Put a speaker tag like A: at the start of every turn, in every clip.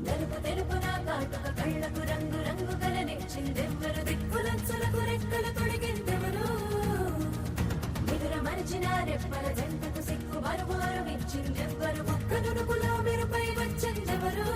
A: నలుపు తెలుపు నా కాటుక కళ్ళకు రంగు రంగు కలనిచ్చిందెవ్వరు దిక్కులంచులకు రెక్కలు తొడిగిందెవరు నిదుర మరిచిన రెప్పల జంటకు సిగ్గు మరుమారు ఇచ్చిందెవ్వరు ఒక్క నునుపులో మెరుపై వచ్చిందెవరు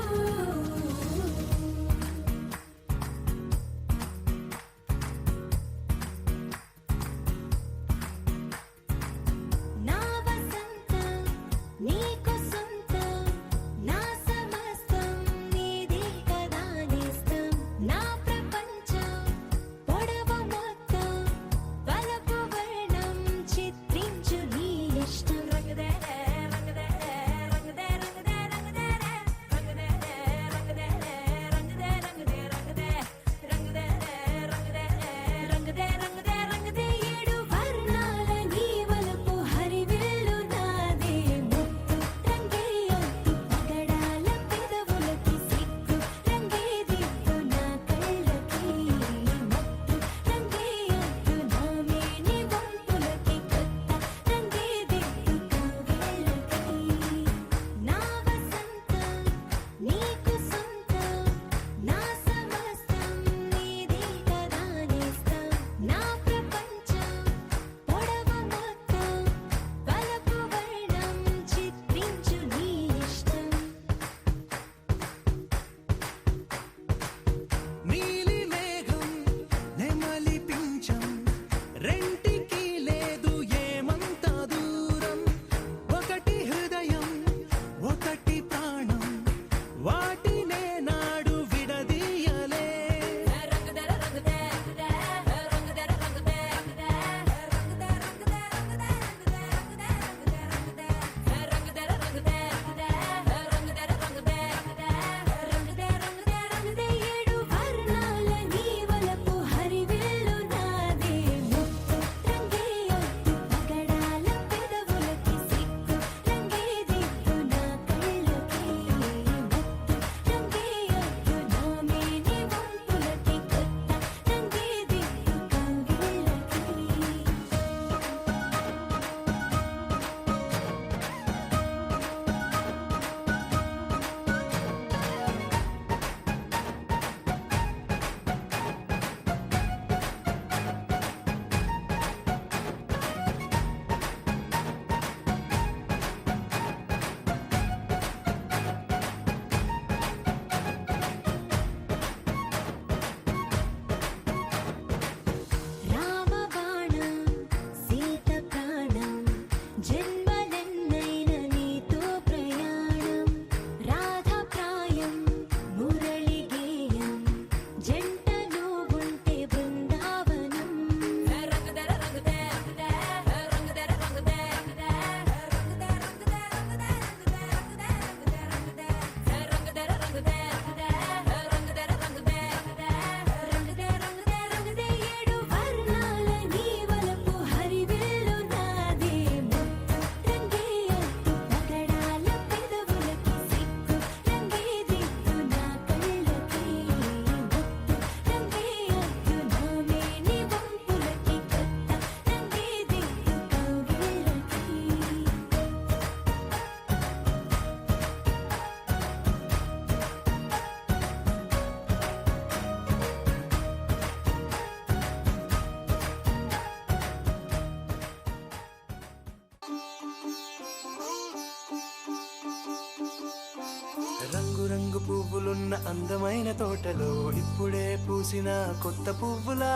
B: రంగు పువ్వులున్న అందమైన తోటలో ఇప్పుడే పూసిన కొత్త పువ్వులా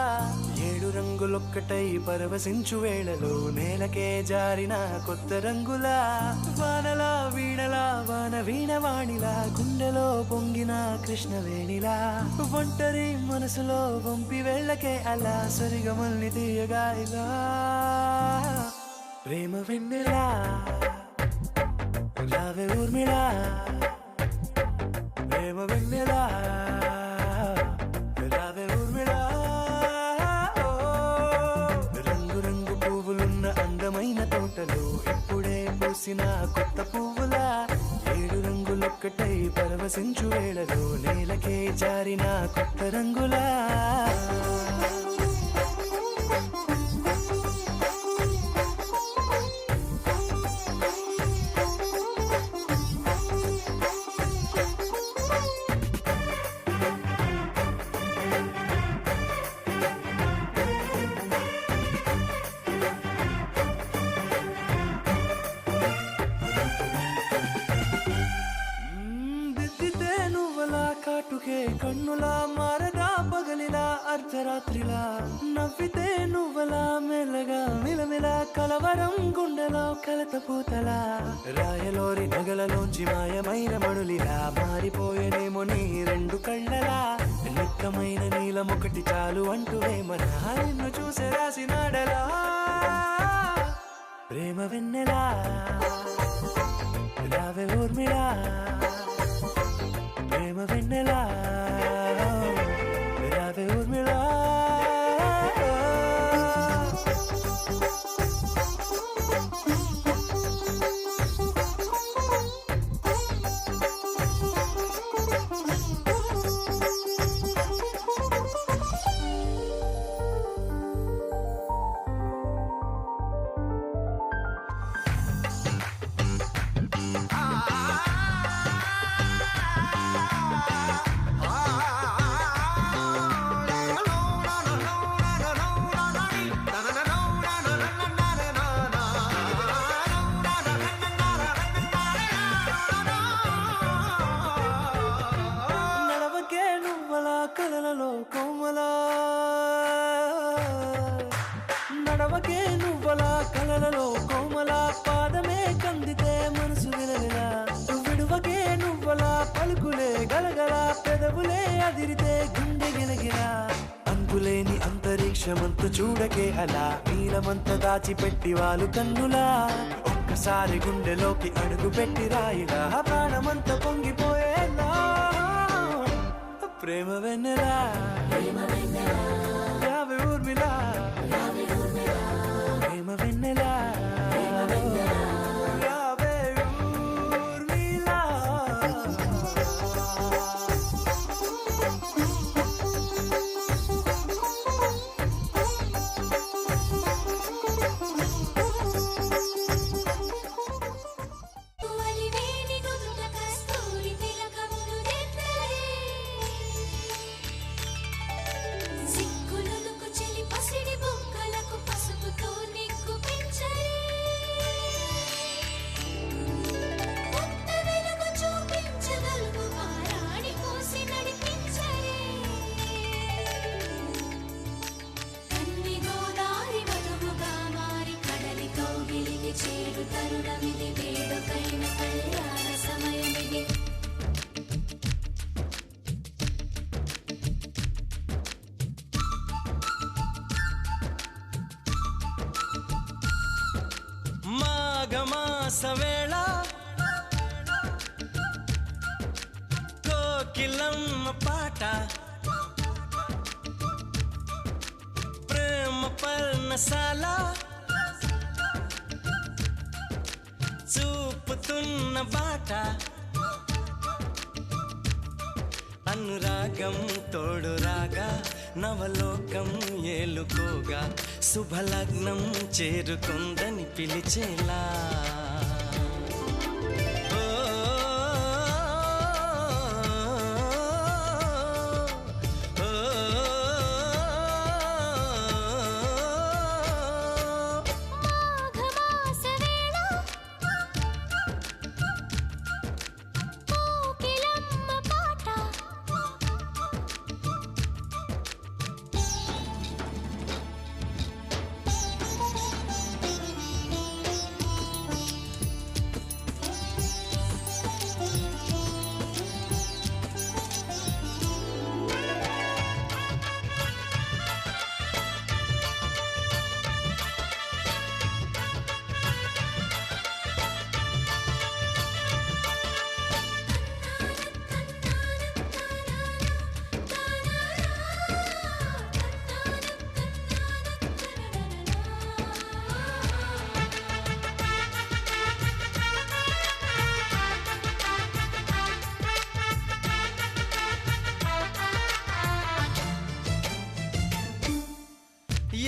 B: 7 రంగులొక్కటై పరవశించు వేళలో నేలకే జారిన కొత్త రంగులా వానలా వీణలా వాన వీణవాణిలా గుండెలో పొంగిన కృష్ణవేణిలా ఒంటరి మనసులో వంపి వెళ్ళకే అలా సరిగమల్ని తీయగా ఇలా ప్రేమ వెన్నెలా రావే ఊర్మిళా ప్రేమ వెన్నెలా రావే ఊర్మిళా రంగు రంగు పువ్వులున్న అందమైన తోటలో ఇప్పుడే పూసిన కొత్త పువ్వులా 7 రంగులొక్కటై పరవశించు వేళలో నేలకే జారిన కొత్త రంగులా చూపుకే కన్నులా మారగా పగలిలా అర్ధరాత్రిలా నవ్వితే నువ్వలా మెల్లగా మిలమిలా కలవరం గుండెలో కలతపూతలా రాయలోరి నగలలోంచి మాయమైన మణులిలా మారిపోయేనేమో నీ రెండు కళ్ళలా నిక్కమైన నీలం ఒకటి చాలు అంటూ వేమన నిన్ను చూసే రాసినాడలా ప్రేమ వెన్నెలా రావే ఊర్మిళా ప్రేమ వెన్నెలా రావే ఊర్మిళా కలలలో కోమలా నడవకే నువ్వలా కలలలో కోమలా పాదమే కందితే మనసు విలవిలా విడువకే నువ్వలా పలుకులే గలగల పెదవులే అదిరితే గుండె గిలగిలా అంతులేని అంతరిక్షమంత చూడకే అలా నీలమంత దాచిపెట్టి వాళ్ళు కన్నులా ఒక్కసారి గుండెలోకి అడుగు పెట్టి రాయిలా ప్రాణమంత పొంగిపోయేలా ప్రేమ వెన్నెలా రావే ఊర్మిళా ప్రేమ వెన్నెలా రావే ఊర్మిళా
A: చేరు తరుణమిది వేడుకైన కళ్యాణ సమయమిది
B: మాఘమాస వేళ కోకిలమ్మ పాట ప్రేమ పర్ణశాల చూపుతున్న బాట అనురాగం తోడు రాగా నవలోకం ఏలుకోగా శుభలగ్నం చేరుకుందని పిలిచేలా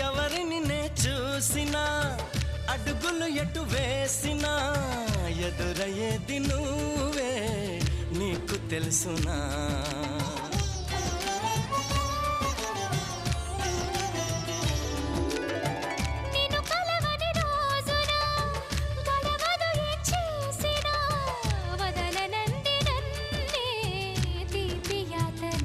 B: ఎవరిని నే చూసినా అడుగులు ఎటు వేసినా ఎదురయ్యేది నువ్వే నీకు తెలుసునా
A: వదలనంది నన్నే తీపి యాతన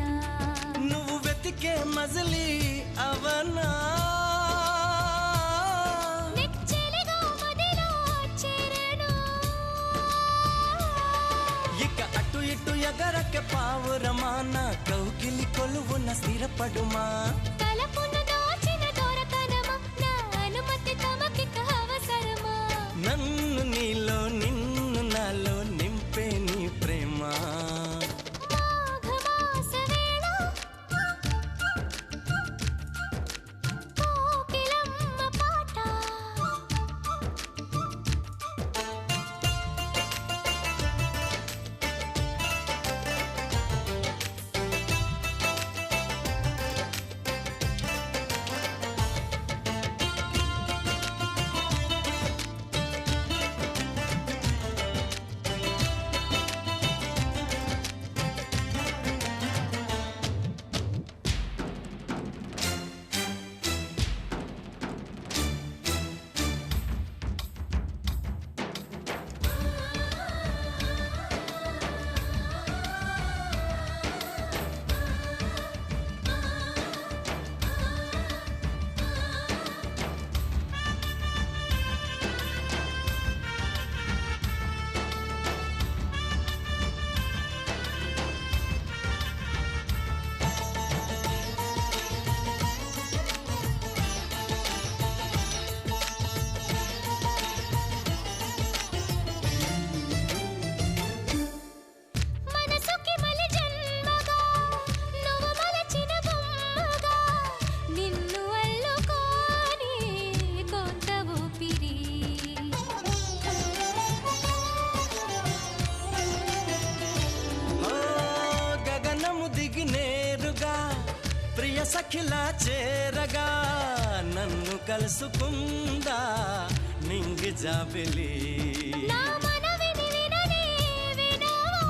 B: ఇటు ఎగరకే పావురమా నా కౌగిలి కొలువున స్థిరపడుమా
A: తలపున దాచిన దొరతనమా నా అనుమతి తమకిక అవసరమా
B: నన్ను నీలో నిన్ను నాలో నింపే నీ ప్రేమ
A: మాఘమాస వేళ కోకిలమ్మ పాట మనసుకి మలి జన్మగా నువ్వు మలచిన బొమ్మగా నిన్ను అల్లుకోని కొంత ఊపిరి
B: ఓ గగనము దిగి నేరుగా ప్రియ సఖిలా చేరగా నన్ను కలుసుకుందా నింగి జాబిలి
A: నా మనవిని విననే వినవా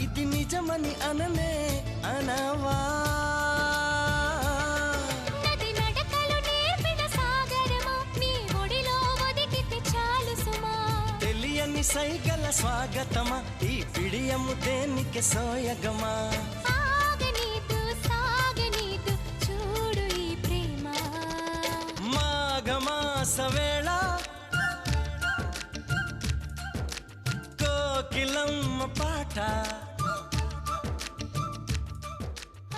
B: ఇది నిజమని అననే అనవా
A: నది నడకలు నేర్పిన సాగరమా నీ ఒడిలో ఒదిగితే చాలు సుమా
B: తెలియని సైగల స్వాగతమా ఈ పిడియము దేనికి సోయగమా
A: ఆగనీదు సాగనీదు చూడు ఈ ప్రేమ
B: మాఘమాస వేళ కోకిలమ్మ పాట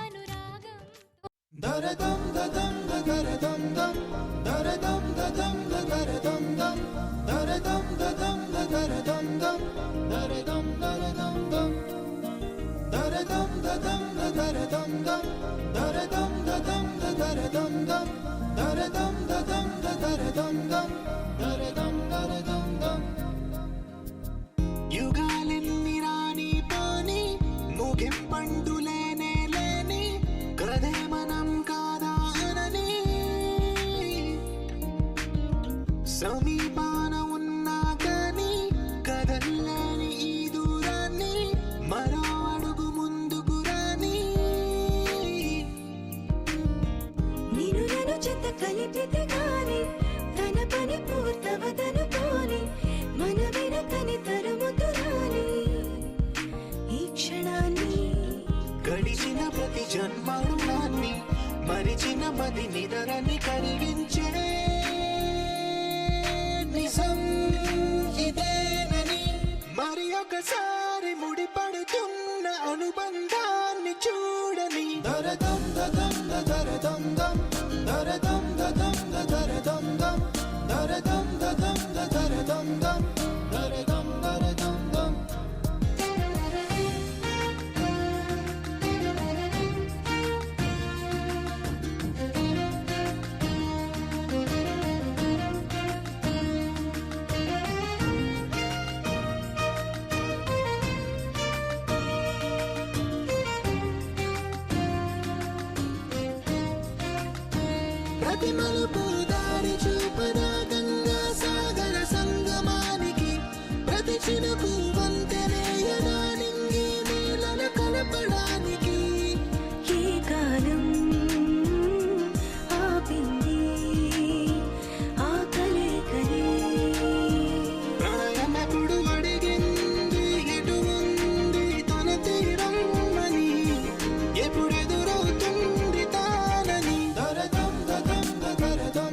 A: అనురాగం
C: Daradam dadam dagaradam dam daradam dadam dagaradam dam daradam dadam dagaradam dam daradam daradam dam daradam dadam dagaradam dam daradam dadam dagaradam dam daradam dadam dagaradam dam daradam daradam dam యుగాలెన్ని రాని పోని ముగింపండులేనే లేని కదే మనం కాదా అనని సమీపాన ఉన్నా కానీ కదల్లేని ఈ దూరాన్ని మరో అడుగు ముందుకు రాని
A: నిన్ను నన్ను చెత్త కలిపితే గాని తన పని పూర్తవదనుకోని మన వెనకని తరుముతురాని ఈ క్షణాన్ని
C: గడిచిన ప్రతి జన్మరుణాన్ని మరిచిన మది నిదరని కలిగించే నిజం ఇదేనని మరి ఒకసారి ముడిపడుతున్న అనుబంధాన్ని చూడని దరదం దదం దరదం దం దరదం దదం దరదం దం దరదం దదం దరదం దం దరదం దరదం దం ప్రతి మలుపు దారి చూపదా గంగా సాగర సంగమానికి ప్రతి చినుకు వంతెనేయదా నింగి నీళ్ళ కలపడానికి
A: ఈ కాలం ఆపింది ఆ కలయికలే
C: ప్రళయమప్పుడు అడిగింది ఎటు ఉంది తన తీరం అని ఎప్పుడెదురవుతుంది తానని దరదం దదం దరదం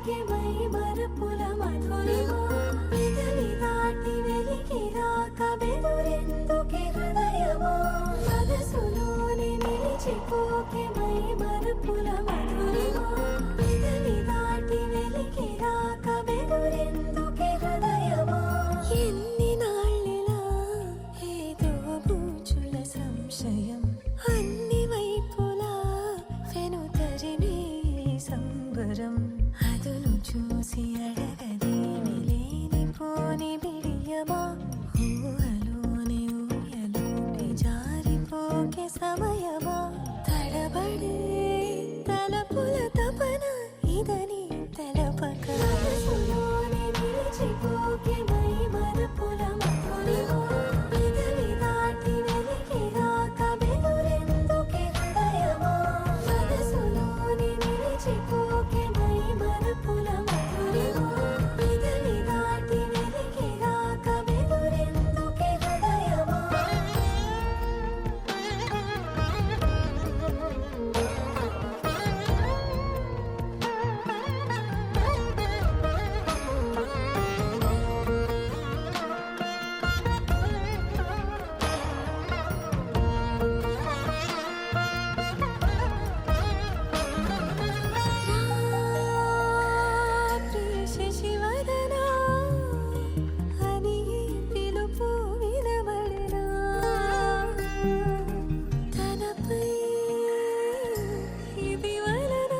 A: నిలిచిపోకే మై మరపుల మధురిమా పెదవి దాటి వెలికి రాక బెదురెందుకే హృదయమా మనసులోని నిలిచిపోకే మై మరపుల మధురిమా పెదవి దాటి వెలికి రాక బెదురెందుకే హృదయమా ఎన్ని నాళ్ళిలా ఏదో బూచుల సంశయం అన్ని వైపులా వెనుతరినే సంబరం అదును చూసి అడగదేమి లేనిపోని బిడియమా ఊహలోని ఊయలోని జారిపోకే సమయమా తడబడే తలపుల తపన ఇదని తెలపక మనసులోని నిలిచిపోకే మై మరపుల మధురిమా పెదవి దాటి వెలికి రాక బెదురెందుకే హృదయమా మనసులోని నిలిచిపోకే మై మరపుల మధురిమా పెదవి దాటి వెలికి రాక బెదురెందుకే హృదయమా శశివదనా అని పిలుపు వినబడరా తనపై ఇది వలన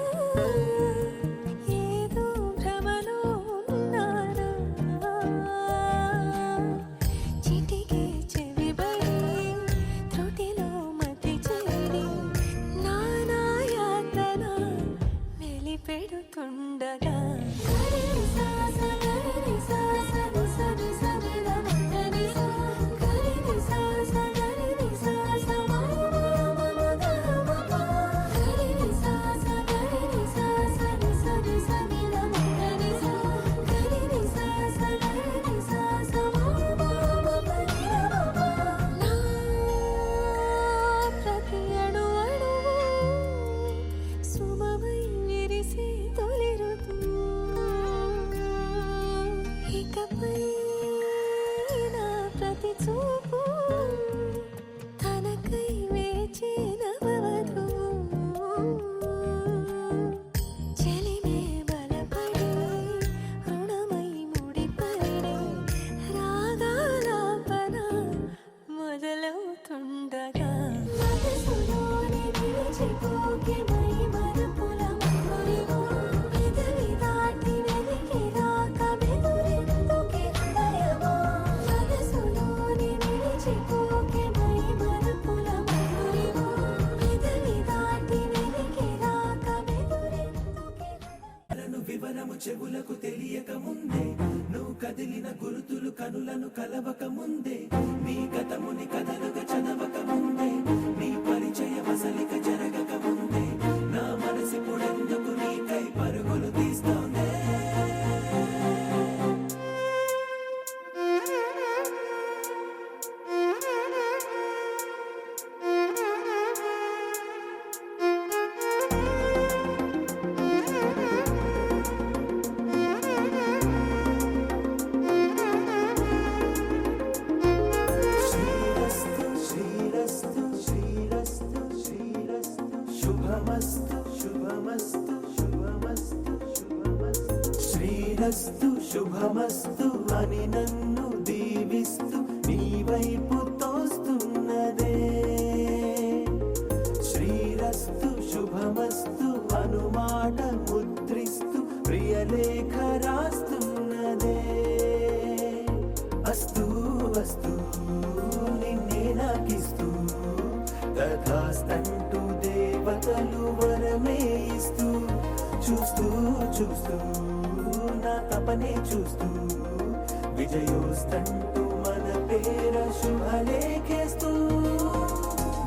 A: ఏదో భ్రమలో ఉన్నారా చిటికే చెవిబడి త్రుటిలో మతి చేరి నానా యాతన వెలిపెడుతుండగా ప్రతి అణు అణువు సుమమై విరిసే తొలి ఋతువు ఇకపై నా ప్రతి చూపు తనకై వేచి నవవధువు చెలిమే బలపడి రుణమై ముడిపడి రాగాలాపన మొదలవుతుండగా మనసులోని నిలిచిపోకే మై మరపుల మధురిమా పెదవి దాటి వెలికి రాక బెదురెందుకే హృదయమా మనసులోని నిలిచిపోకే మై మరపుల మధురిమా పెదవి దాటి వెలికి రాక బెదురెందుకే
D: లను వివరము చెవులకు తెలియక ముందే నువ్వు కదిలిన గురుతులు కనులను కలవక ముందే నీ గతముని కథలుగా చదవక ముందే నీ పరిచయ వసలిక జరగక ముందే నా మనసి పొడెందుకు నీకై పరుగులు తీస్తోందే శ్రీరస్తు శ్రీరస్తు శ్రీరస్తు శ్రీరస్తు శుభమస్తు శుభమస్తు శుభమస్తు శుభమస్తు శ్రీరస్తు శుభమస్తు అని నన్ను దీవిస్తూ నీ వైపు తోస్తున్నదే శ్రీరస్తు శుభమస్తు అనుమాట ముద్రిస్తూ ప్రియలేఖ రాస్తున్నదే అస్తు అస్తు నిన్నే నాకిస్తూ తథాస్తంటూ దేవతలు వరమే ఇస్తూ చూస్తూ చూస్తూ నా తపనే చూస్తూ విజయోస్తంటూ మన పేర శుభలేఖేస్తూ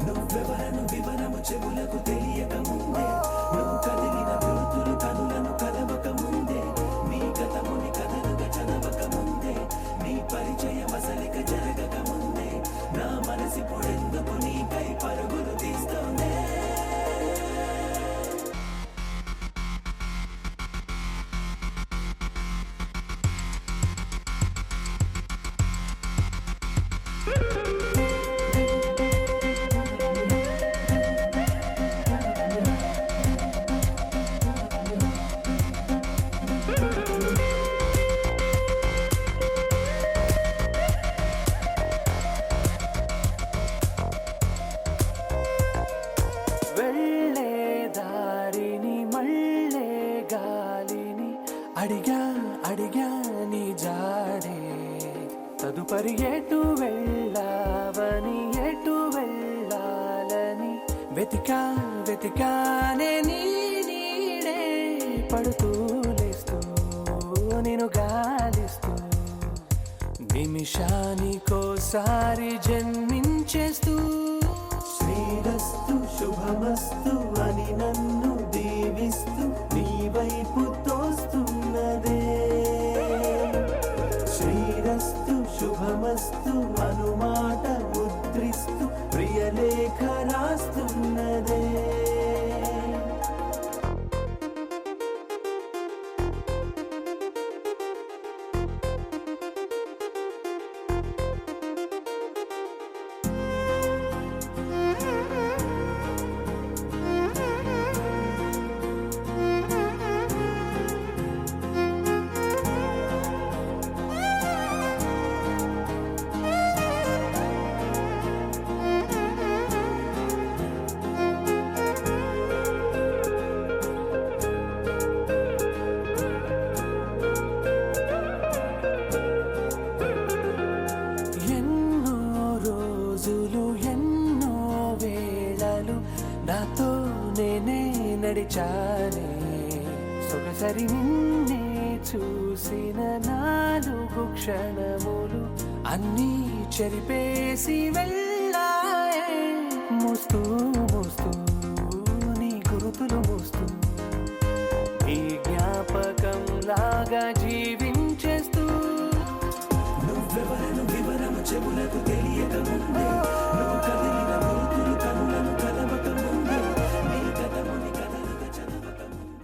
D: నువ్వెవరను వివరము చెవులకు తెలియక ముందే నువ్వు కదిలిన గుర్తులు కనులను కలవక ముందే నీ గతముని కథలుగా చదవక ముందే నీ పరిచయ వసలిక జరగక ముందే నా మనసి పొడెందుకు నీకై పరుగులు తీస్తోందే అడిగా అడిగా నీ జాడే తదుపరి ఎటు వెళ్ళావని ఎటు వెళ్ళాలని వెతికా వెతికానే నీ నీడే పడుతూ లేస్తూ నేను గాలిస్తూ నిమిషానికోసారి జన్మించేస్తూ శ్రీరస్తు శుభమస్తు అని నన్ను దీవిస్తూ నీ వైపు తోస్తున్నదే శ్రీరస్తు శుభమస్తు అనుమాట ముద్రిస్తూ ప్రియలేఖ రాస్తున్నదే ఎన్నో వేళలు నాతో నేనే నడిచానే సొగసరి నిన్నే చూసిన 4 క్షణములు అన్నీ చెరిపేసి వెళ్ళాయే మోస్తూ మోస్తూ నీ గురుతులు మోస్తూ ఈ జ్ఞాపకం లాగా జీవించేస్తూ నువ్వెవరను వివరము చెవులకు తెలియక ముందే నువ్వు కదిలిన గుర్తులు కనులను కలవక ముందే నీ గతముని కథలుగా చదవక ముందే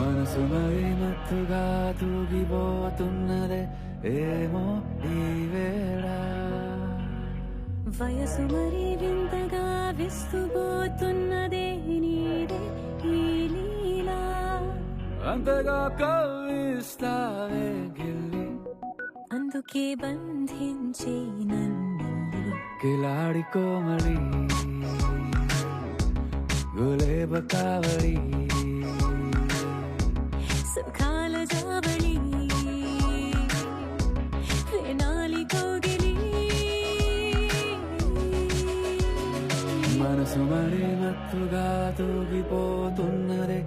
D: మనసు మరి మత్తుగా తూగిపోతున్నదే ఏమో ఈ వేళ
A: వయసు మరి వింతగా విస్తుపోతున్నదే నీదే ఈ లీలా
D: అంతగా కవ్విస్తావే గిల్లి
A: అందుకే బంధించే నన్ను
D: కిలాడి కోమలి గులేబ కావడి
A: సుఖాల జావళి వేనాలి కోగిలి
D: మనసు మరి మత్తుగా తూగిపోతున్నదే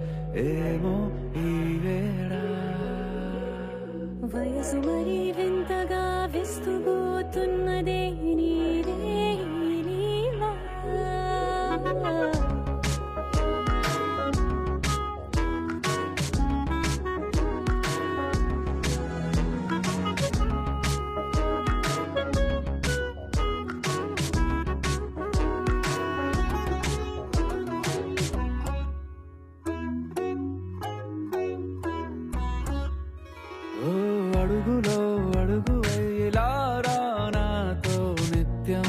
D: ఏమో ఈ వేళ
A: వయసు మరి వింతగా విస్తుపోతున్నదే నీదే ఈ లీలా
D: ఓ అడుగులో అడుగు వేలారా నాతో నిత్యం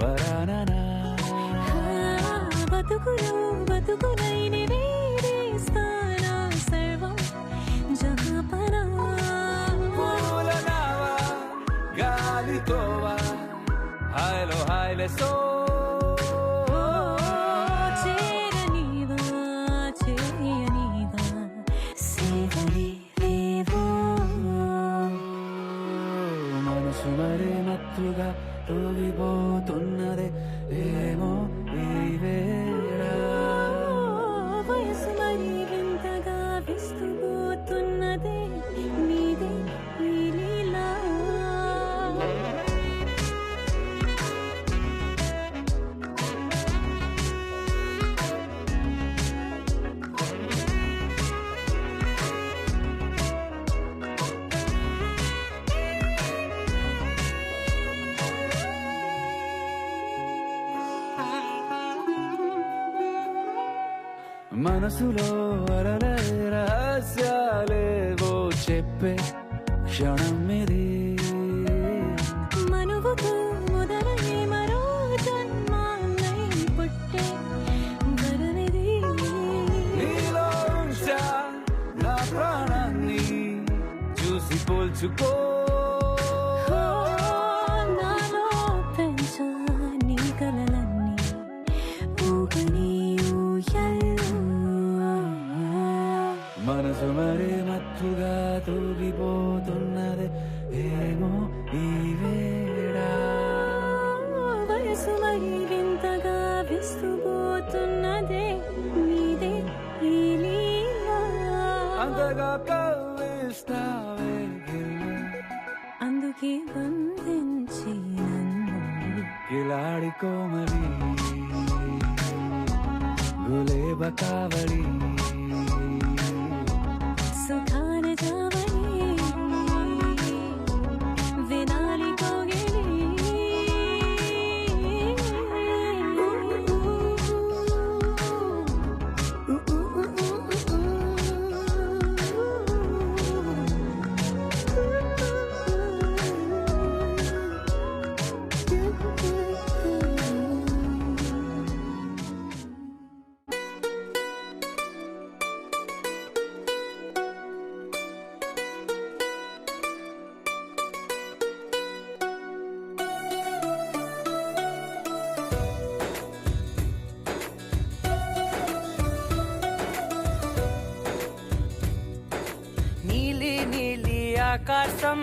D: వరాననా
A: బతుకులో బతుకులైన వేరేస్తానా సర్వం జహాపనా
D: పూలనావా గాలితోవా హాయ్లో హాయ్లే సో
A: చేరనీవా చేయనీవా సేవలే లేవో
D: మనసు మరి మత్తుగా తూగిపోతున్నదే ఏమో ఈ వేళ
A: వయసు మరి వింతగా విస్తుపోతున్నదే నీదే ఈ లీలా
D: మనసులో అలలే రహస్యాలేవో చెప్పే క్షణం ఇది
A: మనువుకు మొదలై మరో జన్మాన్నై పుట్టే వరమిది
D: నీలో ఉంచా నా ప్రాణాన్ని చూసి పోల్చుకో
A: నాలో పెంచా నీ కలలన్నీ ఊగని ఊయల్లో
D: మనసు మరి మత్తుగా తూగిపోతున్నదే ఏమో ఈ వేళ
A: వయసు మరి వింతగా విస్తుపోతున్నదే నీదే ఈ లీలా
D: అంతగా కవ్విస్తావే గిల్లి
A: అందుకే బంధించి నన్ను
D: కిలాడి కోమలి గులేబ కావడి
A: సుఖాన జావళి వినాలి కోగిలి
B: నీలి నీలి ఆకాశం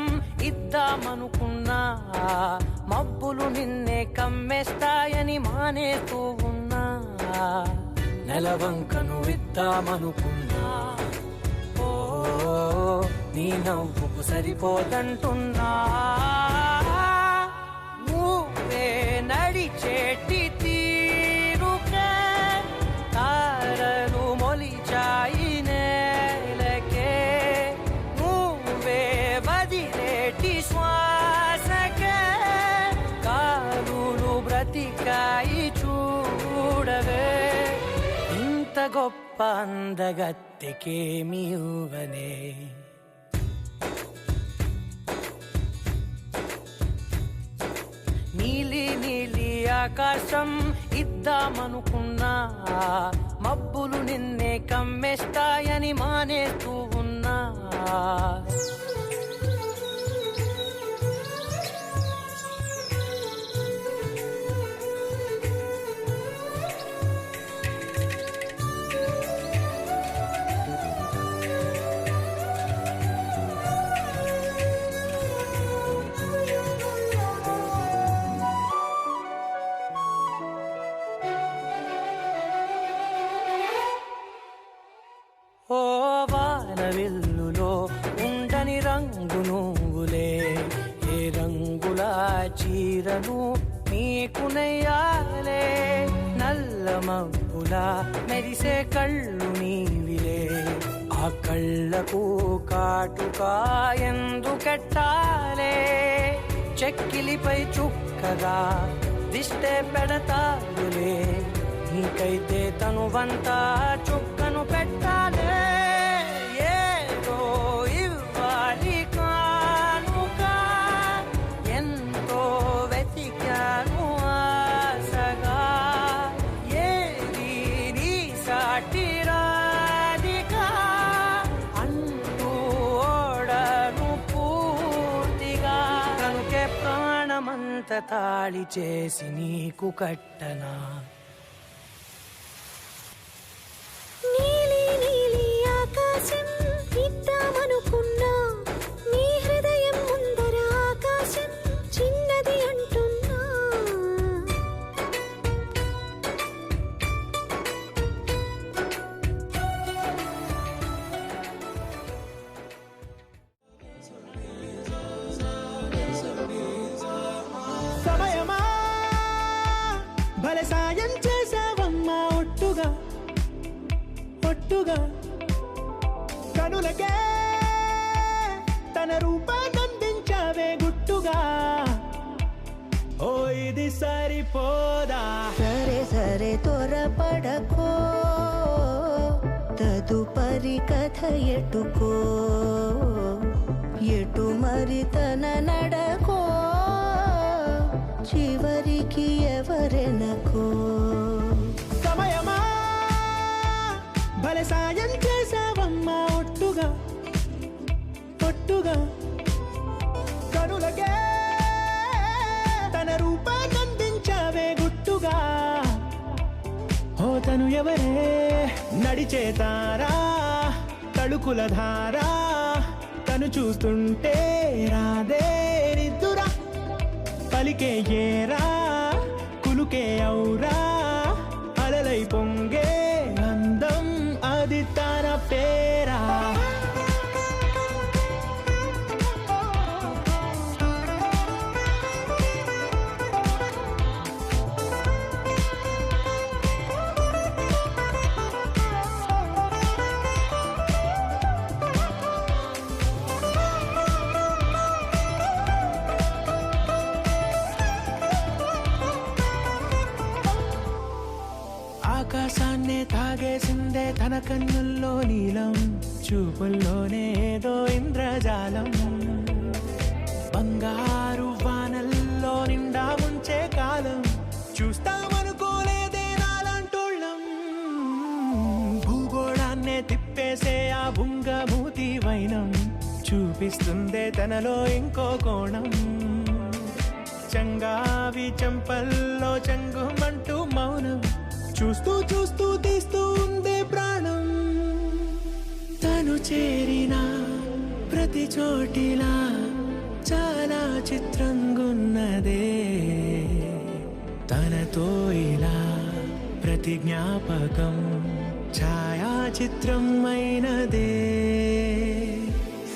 B: ఇద్దామనుకున్నా మబ్బులు నిన్నే కమ్మేస్తాయని మానేస్తూ ఉన్నా నెలవంకను ఇద్దామనుకున్నా ఓ నీ నవ్వుకు సరిపోదంటున్నా నువ్వే నడిచేటి తీరుకే తారలు మొలిచాయి నేలకే నువ్వే వదిలేటి శ్వాసకే కారులు బ్రతికాయి చూడవే ఇంత
E: గొప్ప అందగత్తెకేమి ఇవ్వనే. నీలి నీలి ఆకాశం ఇద్దామనుకున్నా, మబ్బులు నిన్నే కమ్మేస్తాయని మానేస్తూ ఉన్నా. ఓ వానవిల్లులో ఉండని రంగు నువ్వులే, ఏ రంగుల చీరను నీకు నెయ్యాలే. నల్ల మబ్బులా మెరిసే కళ్ళు నీవిలే, ఆ కళ్ళకు కాటుకా ఎందుకెట్టాలే. చెక్కిలిపై చుక్కగా దిష్టే పెడతాయులే, నీకైతే తనువంతా చుక్కను పెట్టాలే. ఏదో ఇవ్వాలి కానుక, ఎంతో వెతికాను ఆశగా. ఏది నీ సాటి రాధిక అంటూ ఓడను పూర్తిగా. కనుకే ప్రాణమంత తాళి చేసి నీకు కట్టనా.
A: నీలి నీలి ఆకాశం ఇద్దామనుకున్నా, నీ హృదయం ముందర ఆకాశం చిన్నది అంటున్నా.
D: సమయమా భలే సాయం చేసావమ్మా ఒట్టుగా ఒట్టుగా. కనులకే తన రూపాన్నందించావే గుట్టుగా. ఓ ఇది సరిపోదా.
F: సరే సరే త్వరపడకో, తదుపరి కథ ఎటుకో. ఎటు మరి తన నడకో, చివరికి ఎవరెనకో.
D: సమయమా భలే సాయం చేసావమ్మా ఒట్టుగా ఒట్టుగా. కనులకే తన రూపాన్నందించావే గుట్టుగా. ఓ తను ఎవరే నడిచే తారా, తళుకుల ధారా. తను చూస్తుంటే రాదే నిద్దురా, పలికే ఏరా కులుకే ఔరా. అలలై పొంగే అందం అది తన పేరా. ఆకాశాన్నే తాగేసిందే తన కన్నుల్లో నీలం, చూపుల్లోనే ఏదో ఇంద్రజాలం. బంగారు వానల్లో నిండా ఉంచే కాలం, చూస్తామనుకోలేదే నాలాంటోళ్ళం. భూగోళాన్నే తిప్పేసే ఆ బుంగమూతి వైనం, చూపిస్తుందే తనలో ఇంకో కోణం. చంగావి చంపల్లో చంగుమంటూ మౌనం, చూస్తూ చూస్తూ తీస్తూ ఉందే ప్రాణం. తను చేరిన ప్రతి చోటిలా చాలా చిత్రంగున్నదే. తనతో ఇలా ప్రతి జ్ఞాపకం ఛాయాచిత్రం అయినదే.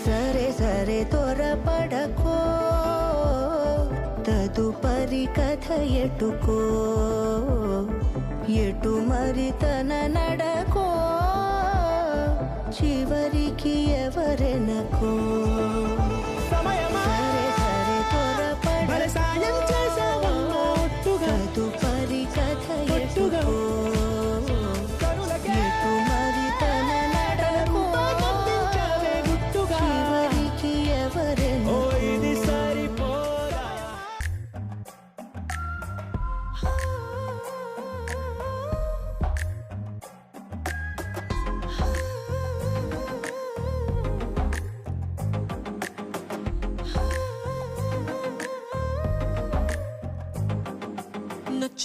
F: సరే సరే త్వరపడకో, తదుపరి కథ ఎటుకో. ఎటు మరి తన నడకో, చివరికి ఎవరెనకో.
D: సమయమా
F: సరే సరే
D: భలే సాయం చేసావమ్మా ఒట్టుగా
F: తదుపరి కథ
D: ఒట్టుగా.
F: ఎటుకో.
D: కనులకే
F: ఎటు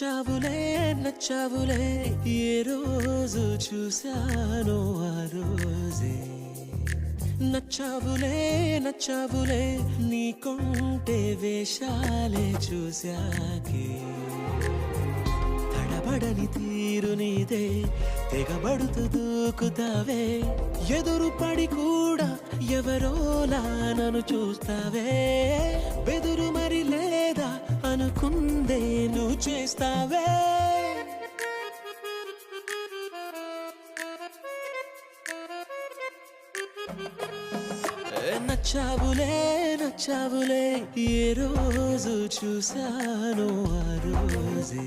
B: నచ్చావులే నచ్చావులే ఏ రోజు చూశానో ఆ రోజే నచ్చావులే నచ్చావులే నీకుంటే వేషాలే చూశాకే తడబడని తీరు నీదే తెగబడుతూ దూకుతావే ఎదురు పడి కూడా ఎవరోలా నన్ను చూస్తావే బెదురు మరి లేదా అనుకుందే నువ్వు చేస్తావే నచ్చావులే నచ్చావులే ఏ రోజు చూశానో ఆ రోజే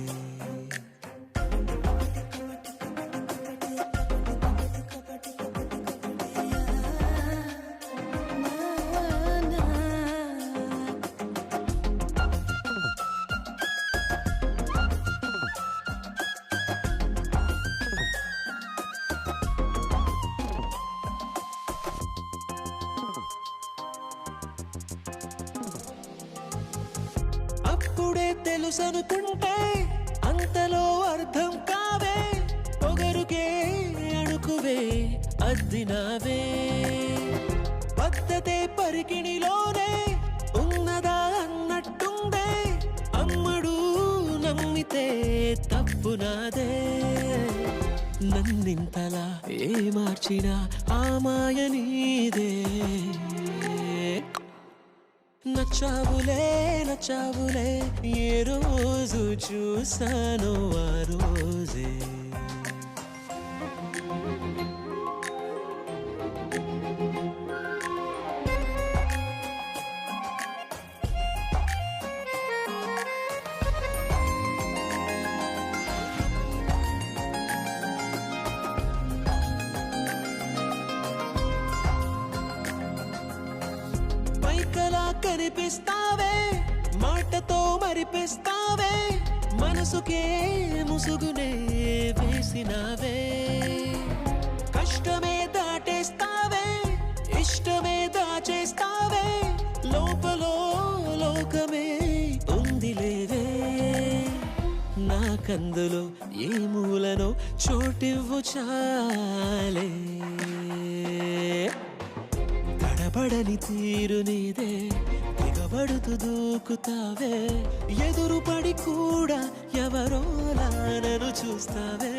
B: అప్పుడే తెలుసనుకుంటే అంతలో అర్థం కావే పొగరుకే అణుకువే అద్దినావే పద్ధతే పరికిణిలోనే ఉన్నదా అన్నట్టుందే అమ్మడు నమ్మితే తప్పు నాదే నన్నింతలా ఏ మార్చినా ఆ మాయ నీదే నచ్చావులే నచ్చావులే ఏ రోజు చూశానో ఆ రోజే పైకలా కనిపిస్తావే మాటతో మరిపిస్తావే మనసుకే ముసుగునే వేసినావే కష్టమే దాటేస్తావే ఇష్టమే దాచేస్తావే లోపలో లోకమే ఉందిలేవే నాకందులో ఏ మూలనో చోటివ్వు చాలే తడబడని తీరు నీదే తెగబడుతూ దూకుతావే ఎదురు పడి కూడా ఎవరోలా నన్ను చూస్తావే